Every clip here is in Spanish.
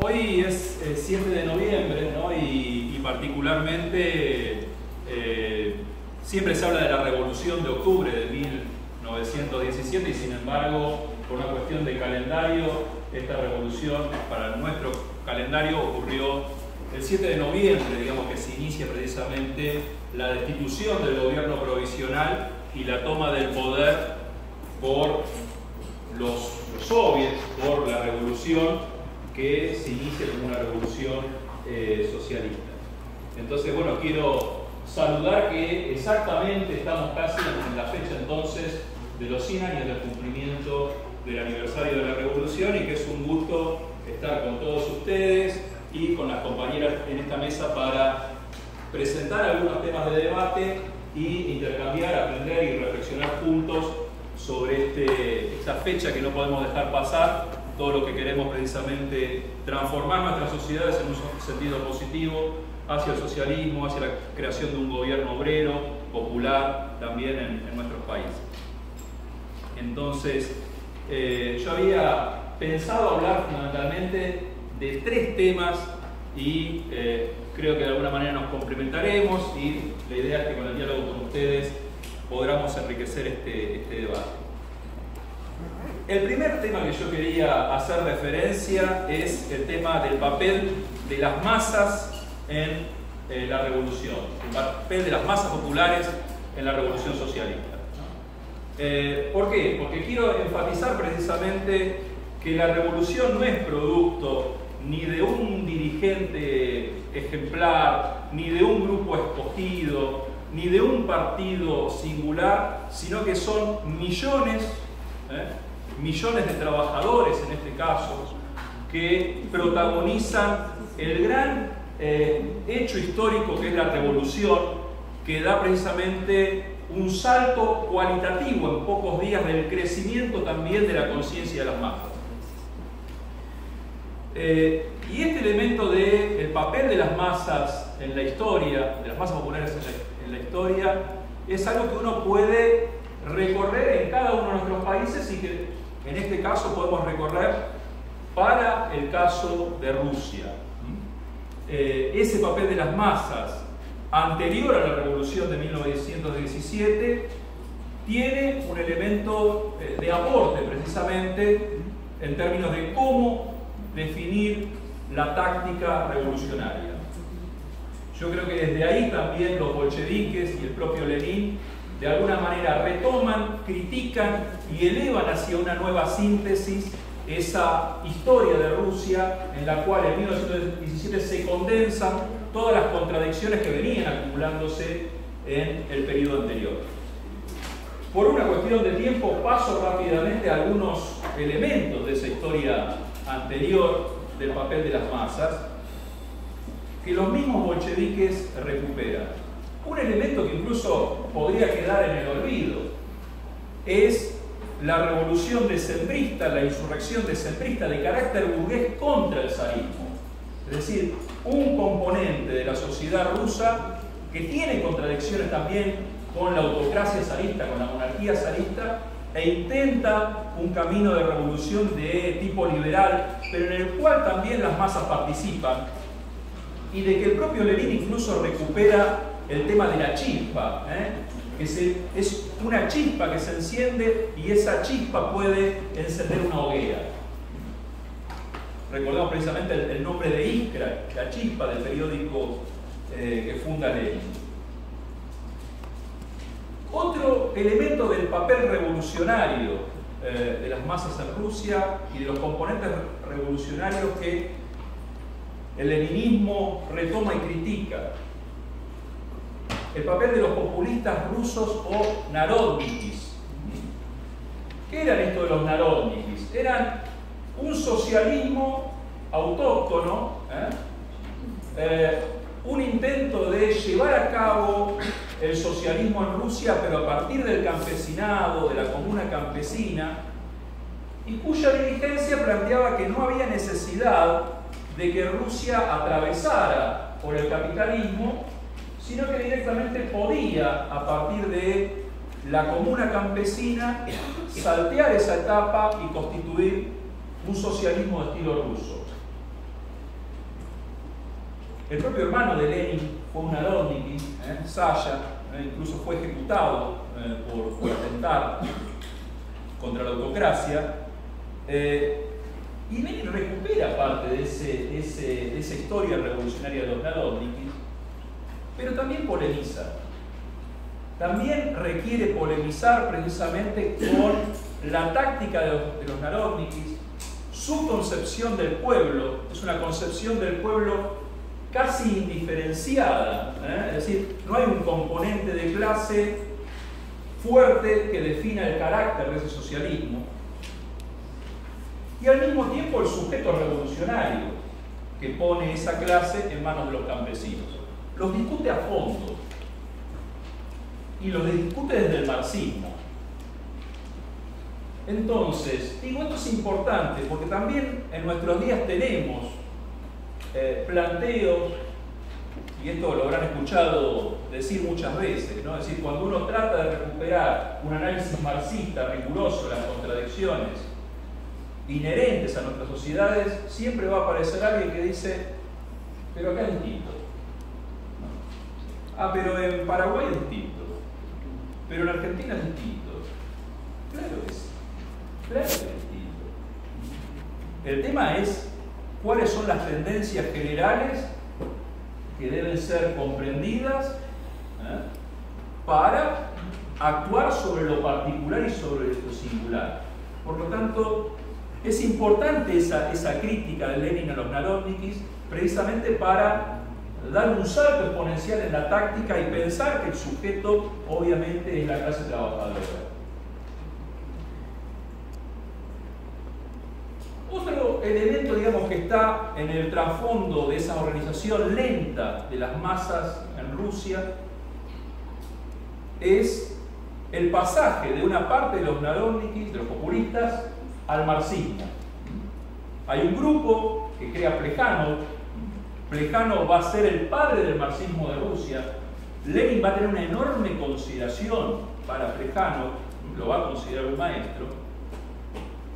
Hoy es 7 de noviembre, ¿no? y particularmente siempre se habla de la Revolución de Octubre de 1917 y sin embargo, por una cuestión de calendario, esta revolución para nuestro calendario ocurrió el 7 de noviembre, digamos que se inicia precisamente la destitución del gobierno provisional y la toma del poder por los soviets, por la revolución que se inicia como una revolución socialista. Entonces, bueno, quiero saludar que exactamente estamos casi en la fecha entonces de los 100 años del cumplimiento del aniversario de la revolución y que es un gusto estar con todos ustedes y con las compañeras en esta mesa para presentar algunos temas de debate y intercambiar, aprender y reflexionar juntos sobre esta fecha que no podemos dejar pasar, todo lo que queremos precisamente transformar nuestras sociedades en un sentido positivo hacia el socialismo, hacia la creación de un gobierno obrero, popular, también en nuestros países. Entonces, yo había pensado hablar fundamentalmente de 3 temas y creo que de alguna manera nos complementaremos y la idea es que con el diálogo con ustedes podamos enriquecer este debate. El primer tema que yo quería hacer referencia es el tema del papel de las masas en la revolución, el papel de las masas populares en la revolución socialista. ¿Por qué? Porque quiero enfatizar precisamente que la revolución no es producto ni de un dirigente ejemplar, ni de un grupo escogido, ni de un partido singular, sino que son millones de trabajadores, en este caso, que protagonizan el gran hecho histórico que es la revolución, que da precisamente un salto cualitativo en pocos días del crecimiento también de la conciencia de las masas. Y este elemento del papel de las masas en la historia, de las masas populares en la historia, es algo que uno puede recorrer en cada uno de nuestros países y que en este caso podemos recorrer para el caso de Rusia. Ese papel de las masas anterior a la revolución de 1917 tiene un elemento de aporte precisamente en términos de cómo definir la táctica revolucionaria. Yo creo que desde ahí también los bolcheviques y el propio Lenin de alguna manera retoman, critican y elevan hacia una nueva síntesis esa historia de Rusia en la cual en 1917 se condensan todas las contradicciones que venían acumulándose en el periodo anterior. Por una cuestión de tiempo paso rápidamente a algunos elementos de esa historia anterior del papel de las masas que los mismos bolcheviques recuperan. Un elemento que incluso podría quedar en el olvido es la revolución decembrista, la insurrección decembrista de carácter burgués contra el zarismo. Es decir, un componente de la sociedad rusa que tiene contradicciones también con la autocracia zarista, con la monarquía zarista, e intenta un camino de revolución de tipo liberal, pero en el cual también las masas participan, y de que el propio Lenin incluso recupera el tema de la chispa, que es una chispa que se enciende y esa chispa puede encender una hoguera. Recordamos precisamente el nombre de Iskra, la chispa del periódico que funda Lenin. Otro elemento del papel revolucionario de las masas en Rusia y de los componentes revolucionarios que el leninismo retoma y critica: el papel de los populistas rusos o narodnikis. ¿Qué eran esto de los narodnikis? Eran un socialismo autóctono, un intento de llevar a cabo el socialismo en Rusia, pero a partir del campesinado, de la comuna campesina, y cuya dirigencia planteaba que no había necesidad de que Rusia atravesara por el capitalismo, sino que directamente podía, a partir de la comuna campesina, saltear esa etapa y constituir un socialismo de estilo ruso. El propio hermano de Lenin fue un narodniki, Sasha, incluso fue ejecutado por atentar contra la autocracia. Y Lenin recupera parte de esa historia revolucionaria de los narodnikis, pero también polemiza. También requiere polemizar precisamente con la táctica de los narodnikis, su concepción del pueblo. Es una concepción del pueblo casi indiferenciada, es decir, no hay un componente de clase fuerte que defina el carácter de ese socialismo. Y al mismo tiempo el sujeto revolucionario que pone esa clase en manos de los campesinos. Los discute a fondo y los discute desde el marxismo. Entonces, digo, esto es importante porque también en nuestros días tenemos planteos, y esto lo habrán escuchado decir muchas veces, ¿no? Es decir, cuando uno trata de recuperar un análisis marxista riguroso de las contradicciones inherentes a nuestras sociedades, siempre va a aparecer alguien que dice, pero acá es distinto. Ah, pero en Paraguay es distinto. Pero en Argentina es distinto. Claro que sí. Claro que es distinto. El tema es cuáles son las tendencias generales que deben ser comprendidas para actuar sobre lo particular y sobre lo singular. Por lo tanto, es importante esa crítica de Lenin a los narodnikis precisamente para dar un salto exponencial en la táctica y pensar que el sujeto obviamente es la clase trabajadora. Otro elemento, digamos, que está en el trasfondo de esa organización lenta de las masas en Rusia es el pasaje de una parte de los narodnikis, de los populistas, al marxismo. Hay un grupo que crea Plejánov. Plejánov va a ser el padre del marxismo de Rusia. Lenin va a tener una enorme consideración para Plejánov, lo va a considerar un maestro.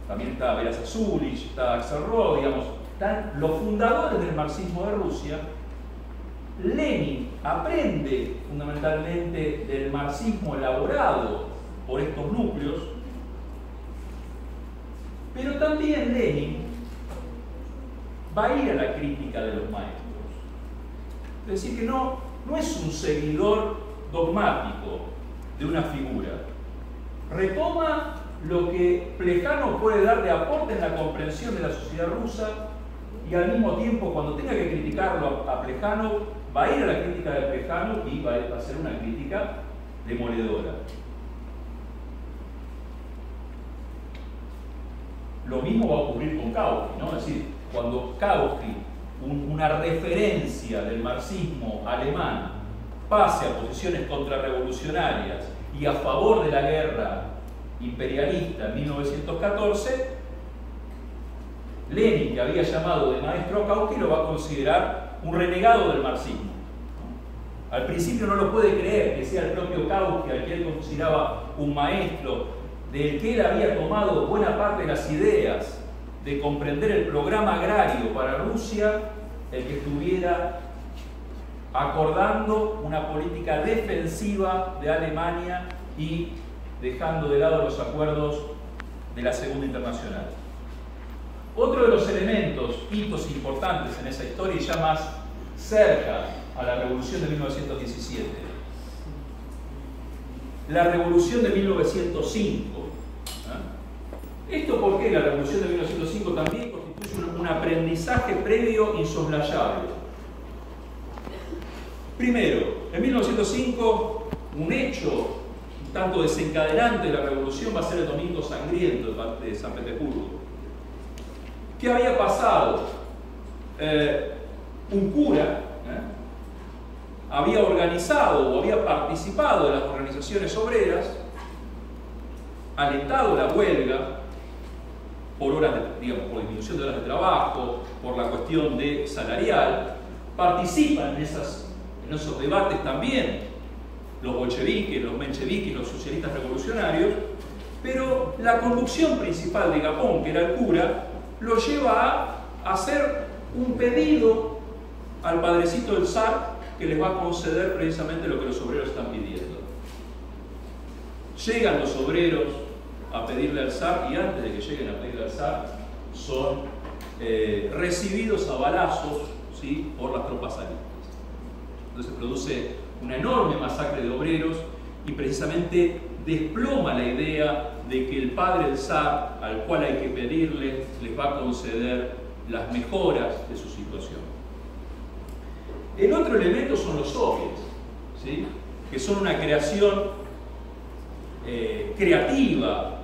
También está Veras Azulich, está Axelrod, digamos, están los fundadores del marxismo de Rusia. Lenin aprende fundamentalmente del marxismo elaborado por estos núcleos, pero también Lenin va a ir a la crítica de los maestros. Es decir, que no es un seguidor dogmático de una figura. Retoma lo que Plejánov puede dar de aporte en la comprensión de la sociedad rusa y al mismo tiempo, cuando tenga que criticarlo a Plejánov, va a ir a la crítica de Plejánov y va a hacer una crítica demoledora. Lo mismo va a ocurrir con Kautsky, ¿no? Es decir, cuando Kautsky, una referencia del marxismo alemán, pase a posiciones contrarrevolucionarias y a favor de la guerra imperialista en 1914, Lenin, que había llamado de maestro a Kautsky, lo va a considerar un renegado del marxismo. Al principio no lo puede creer que sea el propio Kautsky, al que él consideraba un maestro, del que él había tomado buena parte de las ideas de comprender el programa agrario para Rusia, el que estuviera acordando una política defensiva de Alemania y dejando de lado los acuerdos de la Segunda Internacional. Otro de los elementos, hitos importantes en esa historia, y ya más cerca a la Revolución de 1917, la Revolución de 1905. ¿Esto por qué? La Revolución de 1905 también constituye un aprendizaje previo insoslayable. Primero, en 1905, un hecho tanto desencadenante de la revolución va a ser el Domingo Sangriento de San Petersburgo. ¿Qué había pasado? Un cura había organizado o había participado de las organizaciones obreras, alentado la huelga por horas por disminución de horas de trabajo, por la cuestión de salarial, participan en esos debates también los bolcheviques, los mencheviques, los socialistas revolucionarios, pero la conducción principal de Gapón, que era el cura, lo lleva a hacer un pedido al padrecito del zar que les va a conceder precisamente lo que los obreros están pidiendo. Llegan los obreros a pedirle al zar y antes de que lleguen a pedirle al zar son recibidos a balazos, ¿sí?, por las tropas zaristas. Entonces se produce una enorme masacre de obreros y precisamente desploma la idea de que el padre del zar, al cual hay que pedirle, les va a conceder las mejoras de su situación. El otro elemento son los soviets, ¿sí?, que son una creación creativa,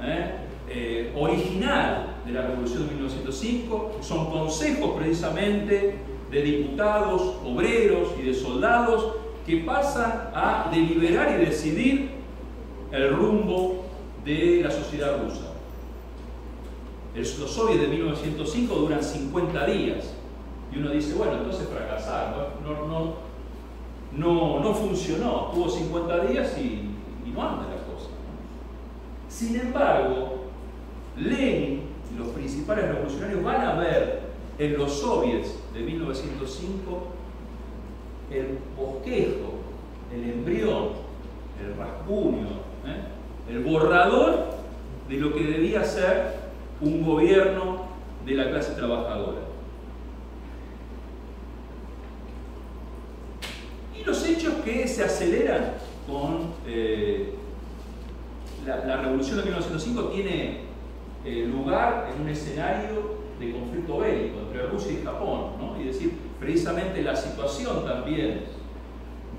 original de la Revolución de 1905, son consejos precisamente de diputados, obreros y de soldados que pasan a deliberar y decidir el rumbo de la sociedad rusa. Los soviets de 1905 duran 50 días y uno dice, bueno, entonces fracasaron, no funcionó, tuvo 50 días y no anda la cosa. Sin embargo, Lenin y los principales revolucionarios van a ver en los soviets de 1905 el bosquejo, el embrión, el rasguño, el borrador de lo que debía ser un gobierno de la clase trabajadora. Y los hechos que se aceleran con la revolución de 1905 tiene lugar en un escenario de conflicto bélico entre Rusia y Japón, ¿no? Y es decir, precisamente la situación también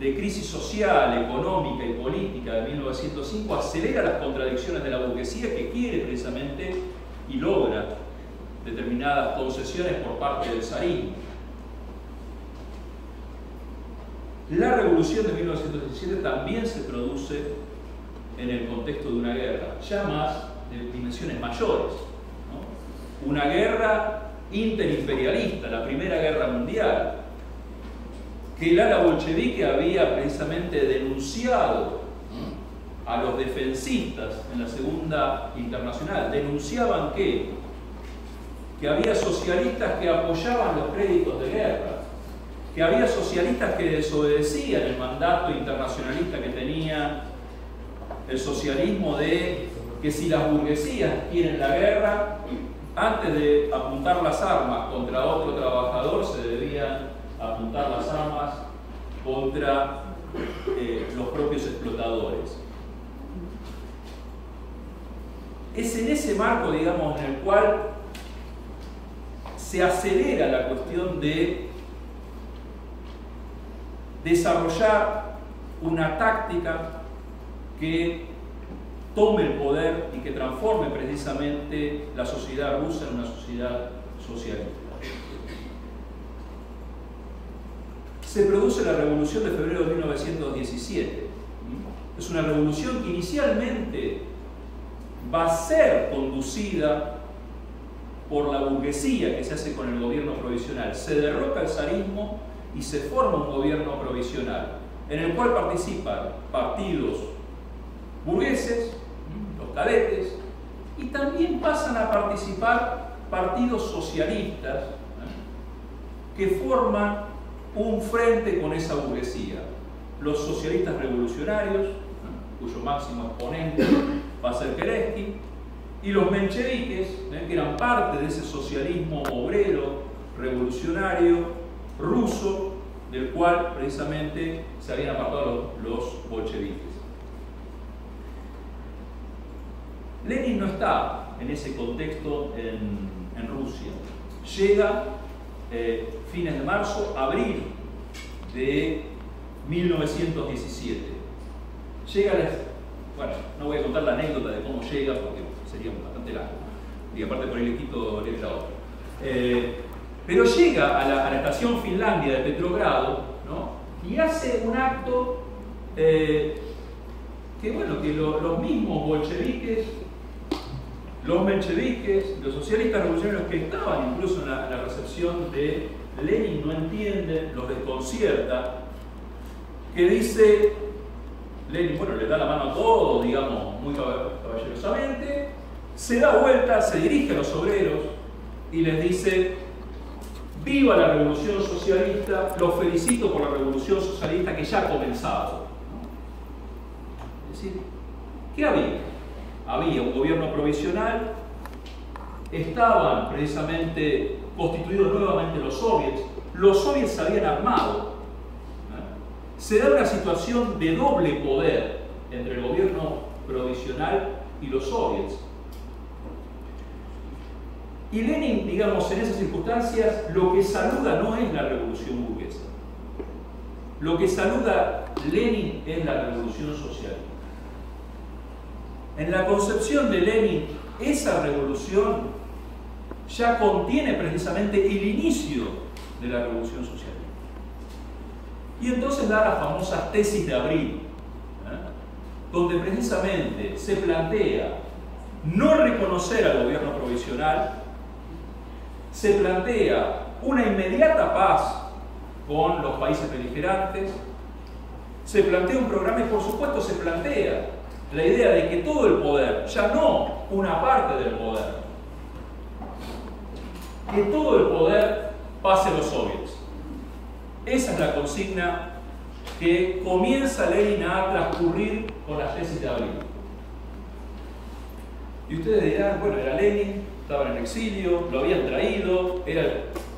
de crisis social, económica y política de 1905 acelera las contradicciones de la burguesía que quiere precisamente y logra determinadas concesiones por parte del zarismo. La revolución de 1917 también se produce en el contexto de una guerra, ya más de dimensiones mayores, ¿no? Una guerra interimperialista, la Primera Guerra Mundial, que el ala bolchevique había precisamente denunciado, ¿no?, a los defensistas en la Segunda Internacional. Denunciaban que había socialistas que apoyaban los créditos de guerra, que había socialistas que desobedecían el mandato internacionalista que tenía el socialismo de que si las burguesías quieren la guerra, antes de apuntar las armas contra otro trabajador, se debían apuntar las armas contra los propios explotadores. Es en ese marco, digamos, en el cual se acelera la cuestión de desarrollar una táctica que tome el poder y que transforme precisamente la sociedad rusa en una sociedad socialista. Se produce la Revolución de febrero de 1917. Es una revolución que inicialmente va a ser conducida por la burguesía que se hace con el gobierno provisional. Se derroca el zarismo y se forma un gobierno provisional en el cual participan partidos burgueses, los cadetes, y también pasan a participar partidos socialistas que forman un frente con esa burguesía. Los socialistas revolucionarios, cuyo máximo exponente va a ser Kerensky, y los mencheviques, que eran parte de ese socialismo obrero revolucionario ruso, del cual precisamente se habían apartado los bolcheviques. Lenin no está en ese contexto en Rusia. Llega fines de marzo, abril de 1917. Llega bueno, no voy a contar la anécdota de cómo llega porque sería bastante largo. Y aparte por ahí le quito la otra. Pero llega a la estación Finlandia de Petrogrado, ¿no?, y hace un acto que los mismos bolcheviques, los mencheviques, los socialistas revolucionarios que estaban incluso en la recepción de Lenin no entienden, los desconcierta, que dice Lenin, bueno, le da la mano a todos, digamos, muy caballerosamente, se da vuelta, se dirige a los obreros y les dice: viva la revolución socialista, los felicito por la revolución socialista que ya ha comenzado. Es decir, ¿qué había? Había un gobierno provisional, estaban precisamente constituidos nuevamente los soviets se habían armado, se da una situación de doble poder entre el gobierno provisional y los soviets. Y Lenin, digamos, en esas circunstancias, lo que saluda no es la revolución burguesa. Lo que saluda Lenin es la revolución socialista. En la concepción de Lenin, esa revolución ya contiene precisamente el inicio de la revolución socialista. Y entonces da las famosas tesis de abril, donde precisamente se plantea no reconocer al gobierno provisional, se plantea una inmediata paz con los países beligerantes, se plantea un programa y por supuesto se plantea la idea de que todo el poder, ya no una parte del poder, que todo el poder pase a los soviets. Esa es la consigna que comienza Lenin a transcurrir con las tesis de abril. Y ustedes dirán, bueno, era Lenin, estaba en exilio, lo habían traído, era la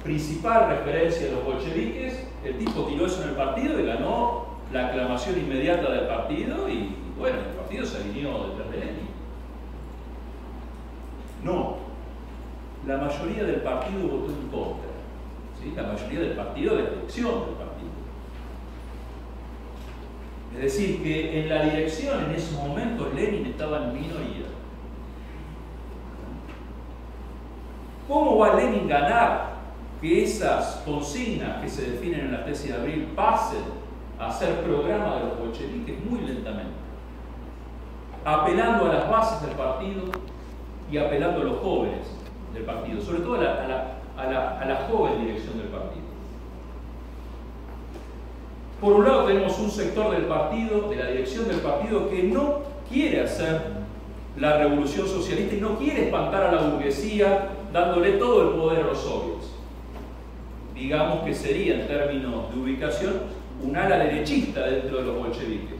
principal referencia de los bolcheviques, el tipo tiró eso en el partido y ganó la aclamación inmediata del partido y bueno, el partido se alineó detrás de Lenin. No, la mayoría del partido votó en contra, ¿sí? La mayoría del partido de la dirección del partido. Es decir, que en la dirección en esos momentos Lenin estaba en minoría. ¿Cómo va Lenin a ganar que esas consignas que se definen en la tesis de abril pasen a ser programa de los bolcheviques? Muy lentamente. Apelando a las bases del partido y apelando a los jóvenes del partido, sobre todo a la joven dirección del partido. Por un lado tenemos un sector del partido, de la dirección del partido, que no quiere hacer la revolución socialista y no quiere espantar a la burguesía dándole todo el poder a los soviets. Digamos que sería, en términos de ubicación, un ala derechista dentro de los bolcheviques.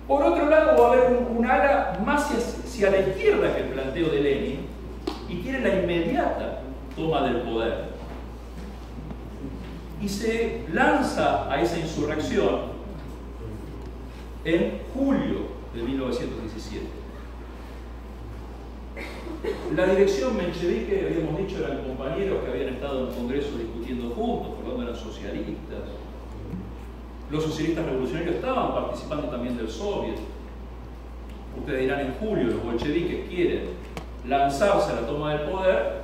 Por otro lado, va a haber un ala más hacia la izquierda que el planteo de Lenin y quiere la inmediata toma del poder. Y se lanza a esa insurrección en julio de 1917. La dirección menchevique, habíamos dicho, eran compañeros que habían estado en el Congreso discutiendo juntos, por lo tanto eran socialistas. Los socialistas revolucionarios estaban participando también del Soviet. Ustedes dirán, en julio los bolcheviques quieren lanzarse a la toma del poder,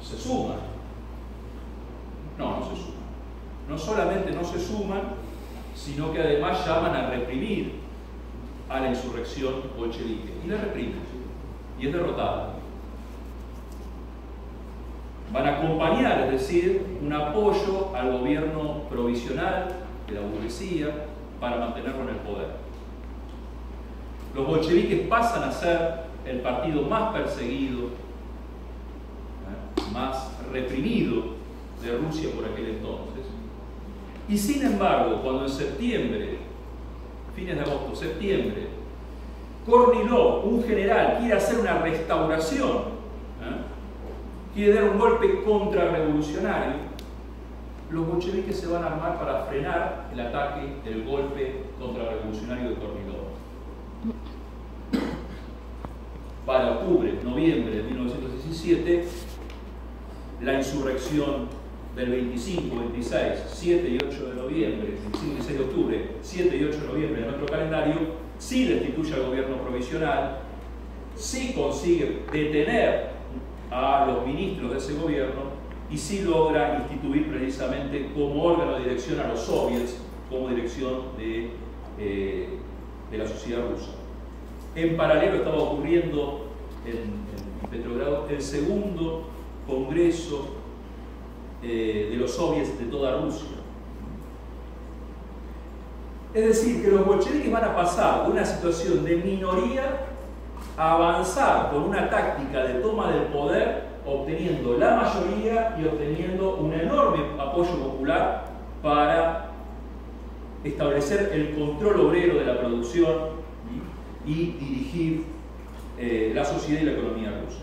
se suman. No se suman. No solamente no se suman, sino que además llaman a reprimir a la insurrección bolchevique. Y la reprimen. Y es derrotada. Van a acompañar, es decir, un apoyo al gobierno provisional de la burguesía para mantenerlo en el poder. Los bolcheviques pasan a ser el partido más perseguido, más reprimido de Rusia por aquel entonces. Y sin embargo, cuando en septiembre, fines de agosto, septiembre, Kornilov, un general, quiere hacer una restauración, quiere dar un golpe contrarrevolucionario, los bolcheviques se van a armar para frenar el ataque del golpe contrarrevolucionario de Kornilov. Para octubre, noviembre de 1917, la insurrección del 25, 26, 7 y 8 de noviembre, 25 y 26 de octubre, 7 y 8 de noviembre de nuestro calendario, sí destituye al gobierno provisional, sí consigue detener a los ministros de ese gobierno y sí logra instituir precisamente como órgano de dirección a los soviets, como dirección de la sociedad rusa. En paralelo estaba ocurriendo en Petrogrado el segundo congreso de los soviets de toda Rusia. Es decir, que los bolcheviques van a pasar de una situación de minoría a avanzar con una táctica de toma del poder obteniendo la mayoría y obteniendo un enorme apoyo popular para establecer el control obrero de la producción y dirigir la sociedad y la economía rusa.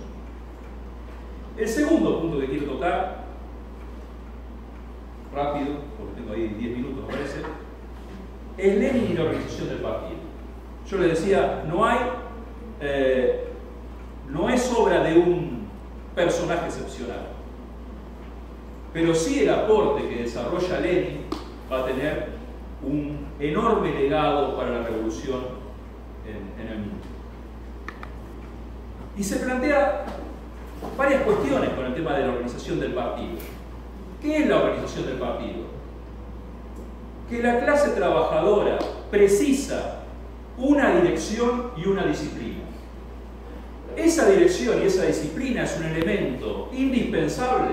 El segundo punto que quiero tocar, rápido, porque tengo ahí 10 minutos me parece, es Lenin y la organización del partido. Yo les decía, no es obra de un personaje excepcional, pero sí el aporte que desarrolla Lenin va a tener un enorme legado para la revolución en el mundo. Y se plantea varias cuestiones con el tema de la organización del partido. ¿Qué es la organización del partido? Que la clase trabajadora precisa una dirección y una disciplina. Esa dirección y esa disciplina es un elemento indispensable,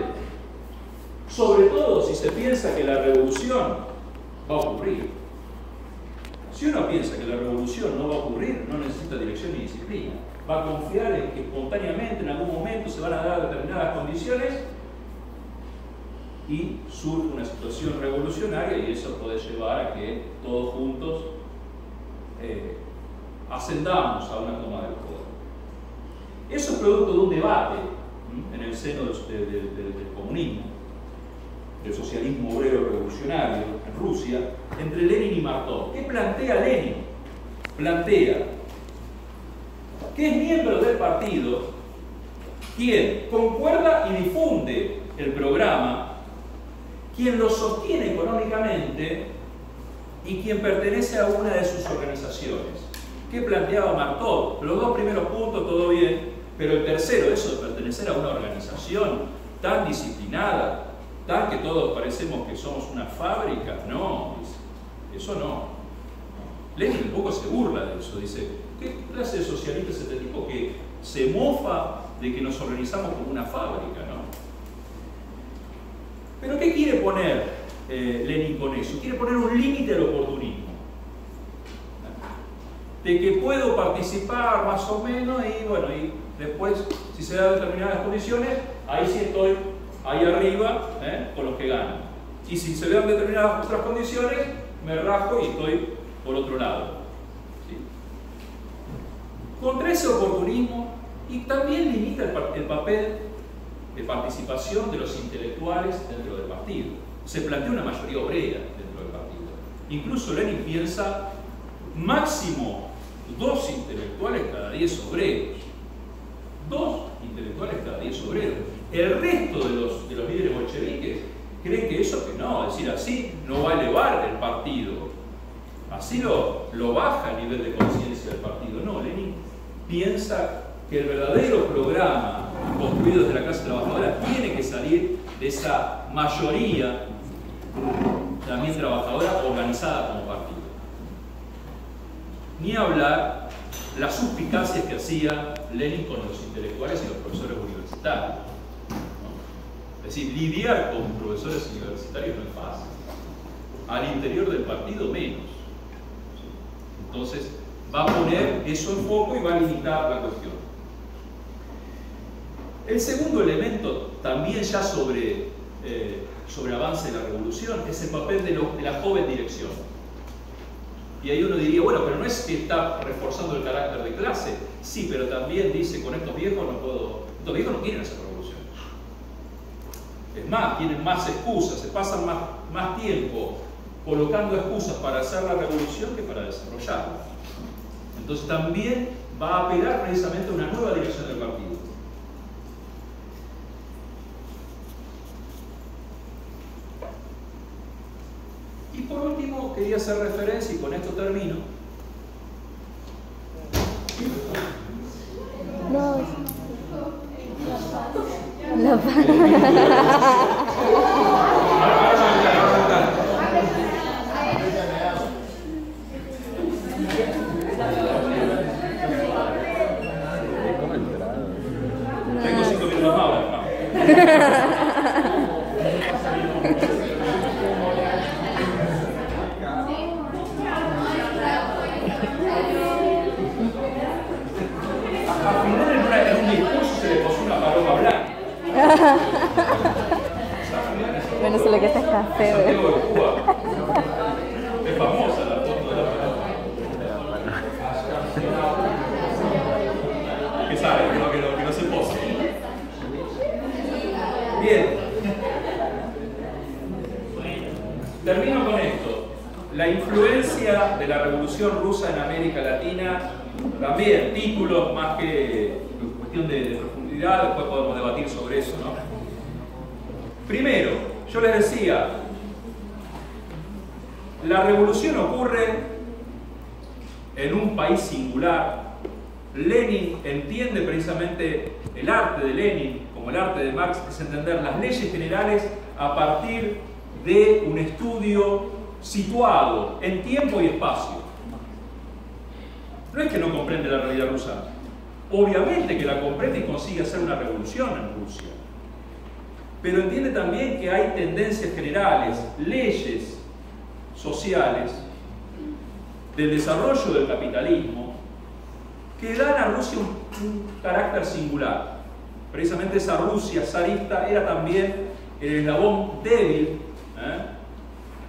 sobre todo si se piensa que la revolución va a ocurrir. Si uno piensa que la revolución no va a ocurrir, no necesita dirección ni disciplina. Va a confiar en que espontáneamente en algún momento se van a dar determinadas condiciones y surge una situación revolucionaria, y eso puede llevar a que todos juntos ascendamos a una toma del poder. Eso es producto de un debate en el seno del comunismo, del socialismo obrero revolucionario en Rusia, entre Lenin y Martov. ¿Qué plantea Lenin? Plantea que es miembro del partido quien concuerda y difunde el programa, quien lo sostiene económicamente y quien pertenece a una de sus organizaciones. ¿Qué planteaba Martov? Los dos primeros puntos, todo bien, pero el tercero, eso de pertenecer a una organización tan disciplinada, tan que todos parecemos que somos una fábrica, no, dice, eso no. Lenin un poco se burla de eso, dice, ¿qué clase de socialista es este tipo que se mofa de que nos organizamos como una fábrica, no? Pero ¿qué quiere poner Lenin con eso? Quiere poner un límite al oportunismo. De que puedo participar más o menos y bueno, y después, si se dan determinadas condiciones, ahí sí estoy ahí arriba con los que ganan. Y si se dan determinadas otras condiciones, me rajo y estoy por otro lado. ¿Sí? Contra ese oportunismo, y también limita el papel de participación de los intelectuales dentro del partido. Se plantea una mayoría obrera dentro del partido. Incluso Lenin piensa máximo 2 intelectuales cada 10 obreros. 2 intelectuales cada 10 obreros. El resto de los líderes bolcheviques creen que eso que no, es decir, así no va a elevar el partido, así lo baja el nivel de conciencia del partido. No, Lenin piensa que el verdadero programa construido desde la clase trabajadora tiene que salir de esa mayoría también trabajadora organizada como partido. Ni hablar las suspicacias que hacía Lenin con los intelectuales y los profesores universitarios, ¿no? Es decir, lidiar con profesores universitarios no es fácil. Al interior del partido menos. Entonces va a poner eso en foco y va a limitar la cuestión. El segundo elemento, también ya sobre avance de la revolución, es el papel de la joven dirección. Y ahí uno diría, bueno, pero no es que está reforzando el carácter de clase. Sí, pero también dice, con estos viejos no puedo... Estos viejos no quieren hacer revolución. Es más, tienen más excusas, se pasan más tiempo colocando excusas para hacer la revolución que para desarrollarla. Entonces también va a apelar precisamente a una nueva dirección del partido. Y por último, quería hacer referencia, y con esto termino. Tengo 5 minutos más ahora. Al final en un discurso se le puso una paloma blanca. Bueno, eso es lo que hace es café. Santiago de Cuba. Es famosa la foto de la pelota. Que sabe, que no se pose. Bien. Termino con esto. La influencia de la Revolución Rusa en América Latina, también títulos más que cuestión de profundidad, después podemos debatir sobre eso, ¿no? Primero, yo les decía, la revolución ocurre en un país singular. Lenin entiende precisamente el arte de Lenin, como el arte de Marx, es entender las leyes generales a partir de un estudio situado en tiempo y espacio. No es que no comprende la realidad rusa, obviamente que la comprende y consigue hacer una revolución en Rusia, pero entiende también que hay tendencias generales, leyes sociales del desarrollo del capitalismo que dan a Rusia un carácter singular. Precisamente esa Rusia zarista era también el eslabón débil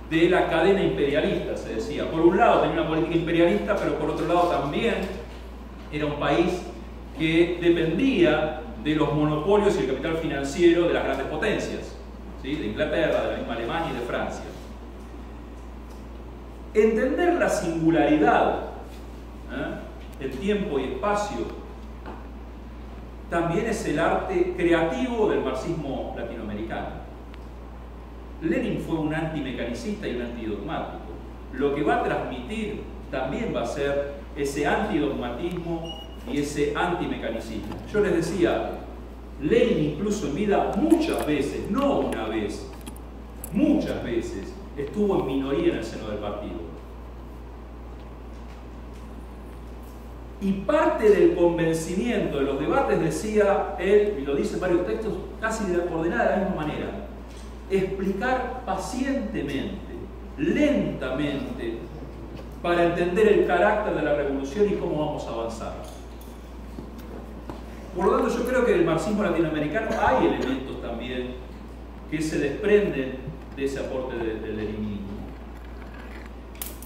de la cadena imperialista, se decía. Por un lado tenía una política imperialista, pero por otro lado también era un país que dependía de los monopolios y el capital financiero de las grandes potencias, ¿sí? De Inglaterra, de la misma Alemania y de Francia. Entender la singularidad en tiempo y espacio también es el arte creativo del marxismo latinoamericano. Lenin fue un antimecanicista y un antidogmático. Lo que va a transmitir también va a ser ese antidogmatismo y ese antimecanicismo. Yo les decía, Lenin incluso en vida muchas veces, no una vez, muchas veces estuvo en minoría en el seno del partido. Y parte del convencimiento de los debates, decía él, y lo dice en varios textos, casi ordenada de la misma manera, explicar pacientemente, lentamente, para entender el carácter de la revolución y cómo vamos a avanzar. Por lo tanto, yo creo que en el marxismo latinoamericano hay elementos también que se desprenden de ese aporte del leninismo.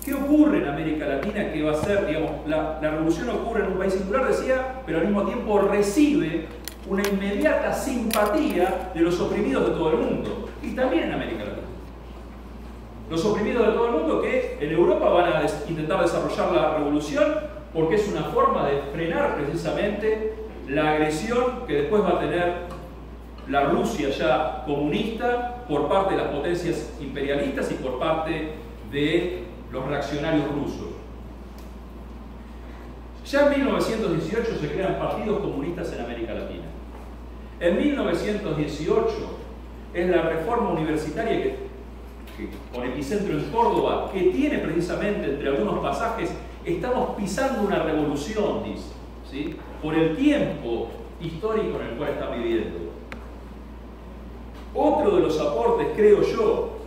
¿Qué ocurre en América Latina que va a ser, digamos, la revolución ocurre en un país singular, decía, pero al mismo tiempo recibe una inmediata simpatía de los oprimidos de todo el mundo, y también en América Latina. Los oprimidos de todo el mundo que en Europa van a intentar desarrollar la revolución porque es una forma de frenar precisamente la agresión que después va a tener la Rusia ya comunista por parte de las potencias imperialistas y por parte de los reaccionarios rusos. Ya en 1918 se crean partidos comunistas en América Latina. En 1918 es la reforma universitaria que con epicentro en Córdoba, que tiene precisamente entre algunos pasajes, estamos pisando una revolución, dice, ¿sí? Por el tiempo histórico en el cual está viviendo. Otro de los aportes, creo yo,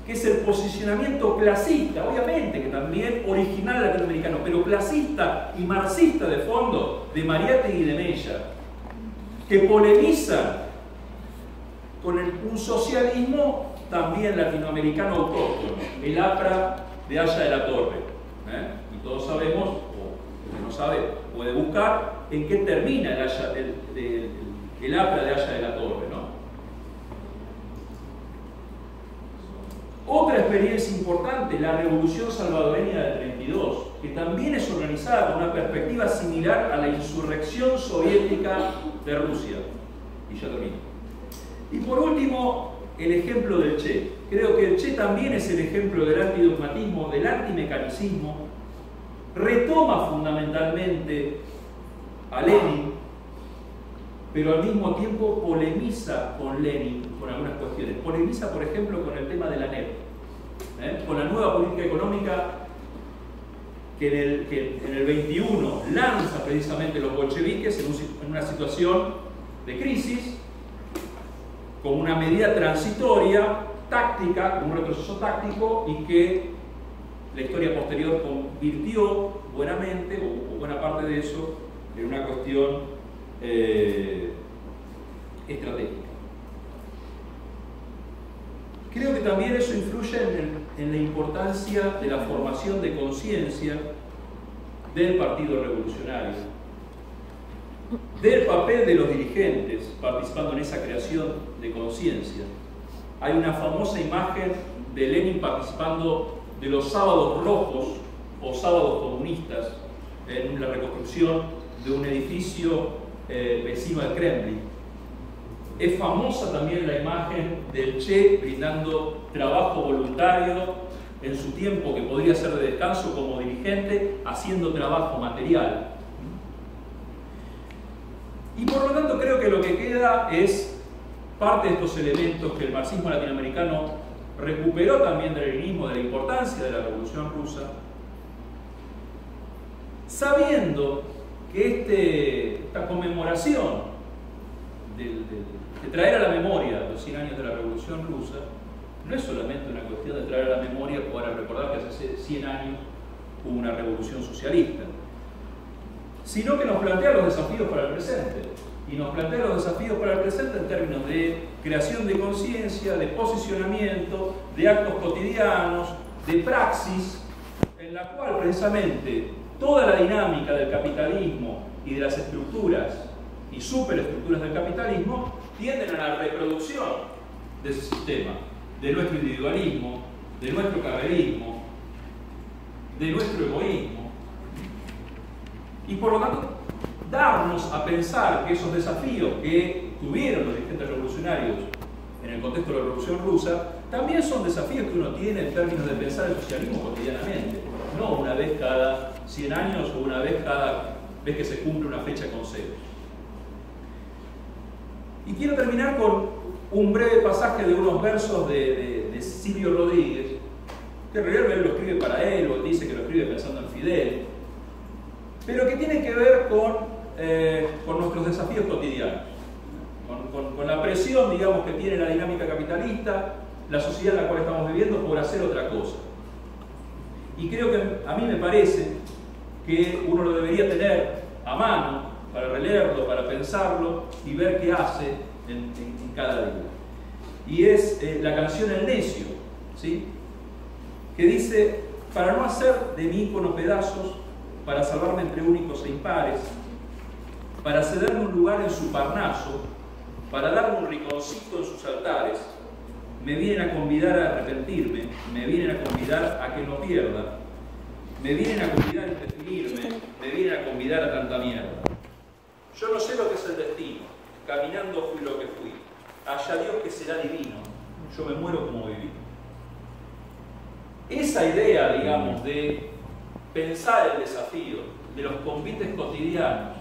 que es el posicionamiento clasista, obviamente que también original latinoamericano, pero clasista y marxista de fondo, de Mariátegui y de Mella, que polemizan con un socialismo también latinoamericano autóctono, el APRA de Haya de la Torre. Y todos sabemos, o el que no sabe puede buscar, en qué termina el APRA de Haya de la Torre, ¿no? Otra experiencia importante, la Revolución Salvadoreña del 32, que también es organizada con una perspectiva similar a la insurrección soviética de Rusia. Y ya termino. Y por último, el ejemplo del Che. Creo que el Che también es el ejemplo del antidogmatismo, del antimecanicismo. Retoma fundamentalmente a Lenin, pero al mismo tiempo polemiza con Lenin con algunas cuestiones. Polemiza, por ejemplo, con el tema de la NEP, con la nueva política económica que en el 21 lanza precisamente los bolcheviques en una situación de crisis, como una medida transitoria, táctica, como un retroceso táctico, y que la historia posterior convirtió buenamente, o buena parte de eso, en una cuestión estratégica. Creo que también eso influye en la importancia de la formación de conciencia del Partido Revolucionario, del papel de los dirigentes participando en esa creación de conciencia. Hay una famosa imagen de Lenin participando de los sábados rojos o sábados comunistas en la reconstrucción de un edificio vecino al Kremlin. Es famosa también la imagen del Che brindando trabajo voluntario en su tiempo que podría ser de descanso como dirigente, haciendo trabajo material. Y por lo tanto creo que lo que queda es parte de estos elementos que el marxismo latinoamericano recuperó también del leninismo, de la importancia de la Revolución Rusa, sabiendo que esta conmemoración de traer a la memoria los 100 años de la Revolución Rusa no es solamente una cuestión de traer a la memoria para recordar que hace 100 años hubo una revolución socialista, sino que nos plantea los desafíos para el presente. Y nos plantea los desafíos para el presente en términos de creación de conciencia, de posicionamiento, de actos cotidianos, de praxis, en la cual precisamente toda la dinámica del capitalismo y de las estructuras y superestructuras del capitalismo tienden a la reproducción de ese sistema, de nuestro individualismo, de nuestro carrerismo, de nuestro egoísmo. Y por lo tanto, darnos a pensar que esos desafíos que tuvieron los dirigentes revolucionarios en el contexto de la Revolución Rusa también son desafíos que uno tiene en términos de pensar el socialismo cotidianamente, no una vez cada 100 años o una vez cada vez que se cumple una fecha con ceros. Y quiero terminar con un breve pasaje de unos versos de Silvio Rodríguez, que en realidad él lo escribe para él, o dice que lo escribe pensando en Fidel, pero que tiene que ver con nuestros desafíos cotidianos, con la presión, digamos, que tiene la dinámica capitalista, la sociedad en la cual estamos viviendo, por hacer otra cosa. Y creo que a mí me parece que uno lo debería tener a mano para releerlo, para pensarlo y ver qué hace en cada día. Y es la canción El Necio, ¿sí?, que dice: para no hacer de mi ícono pedazos, para salvarme entre únicos e impares, para cederme un lugar en su Parnaso, para darme un rinconcito en sus altares, me vienen a convidar a arrepentirme, me vienen a convidar a que no pierda, me vienen a convidar a indefinirme, me vienen a convidar a tanta mierda. Yo no sé lo que es el destino, caminando fui lo que fui, allá Dios que será divino, yo me muero como viví. Esa idea, digamos, de pensar el desafío de los convites cotidianos